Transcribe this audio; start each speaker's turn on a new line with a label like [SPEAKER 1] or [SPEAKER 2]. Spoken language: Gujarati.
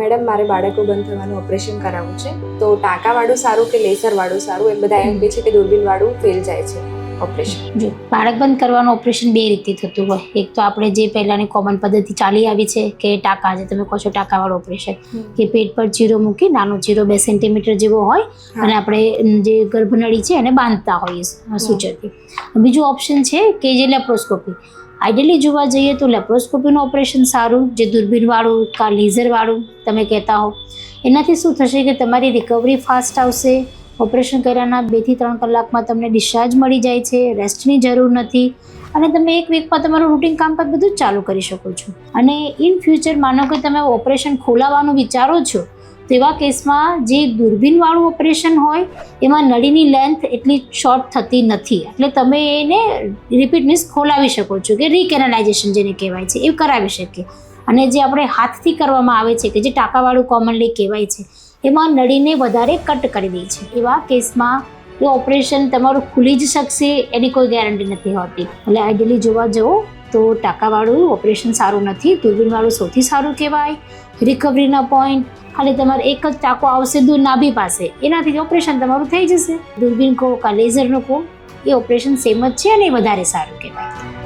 [SPEAKER 1] મેડમ મારે બાળકો બંધ થવાનું ઓપરેશન કરાવવું છે, તો ટાંકાવાળું સારું કે લેસરવાળું સારું? એ બધા એમ કહે છે કે દૂરબીનવાળું ફેલ જાય છે ઓપરેશન.
[SPEAKER 2] જો બાળક બંધ કરવાનું ઓપરેશન બે રીતે થતું હોય. એક તો આપણે જે પહેલાંની કોમન પદ્ધતિ ચાલી આવી છે કે ટાંકા, જે તમે કહો છો ટાંકાવાળું ઓપરેશન, કે પેટ પર ચીરો મૂકી, નાનો ચીરો 2 સેન્ટીમીટર જેવો હોય અને આપણે જે ગર્ભનળી છે એને બાંધતા હોઈએ સૂચરથી. બીજું ઓપ્શન છે કે જે લેપ્રોસ્કોપી. આઈડિયલી જોવા જઈએ તો લેપ્રોસ્કોપીનું ઓપરેશન સારું, જે દૂરબીનવાળું કા લેઝરવાળું તમે કહેતા હો. એનાથી શું થશે કે તમારી રિકવરી ફાસ્ટ આવશે. ઓપરેશન કર્યાના 2 થી 3 કલાકમાં તમને ડિસ્ચાર્જ મળી જાય છે, રેસ્ટની જરૂર નથી અને તમે 1 વીકમાં તમારું રૂટીન કામકાજ બધું જ ચાલુ કરી શકો છો. અને ઇન ફ્યુચર માનો કે તમે ઓપરેશન ખોલાવવાનું વિચારો છો, તો એવા કેસમાં જે દૂરબીનવાળું ઓપરેશન હોય એમાં નળીની લેન્થ એટલી શોર્ટ થતી નથી, એટલે તમે એને રિપીટ મીન્સ ખોલાવી શકો છો, કે રીકેનાલાઇઝેશન જેને કહેવાય છે એ કરાવી શકીએ. અને જે આપણે હાથથી કરવામાં આવે છે કે જે ટાંકાવાળું કોમનલી કહેવાય છે, એમાં નળીને વધારે કટ કરી દે છે. એવા કેસમાં એ ઓપરેશન તમારું ખુલી જ શકશે એની કોઈ ગેરંટી નથી હોતી. એટલે આઈડિયલી જોવા જવો તો ટાંકાવાળું ઓપરેશન સારું નથી, દૂરબીનવાળું સૌથી સારું કહેવાય. રિકવરીના પોઈન્ટ ખાલી તમારે એક જ ટાંકો આવશે દૂર નાભી પાસે, એનાથી જ ઓપરેશન તમારું થઈ જશે. દૂરબીન કહો કાં લેઝરનું કહો, એ ઓપરેશન સેમ જ છે અને એ વધારે સારું કહેવાય.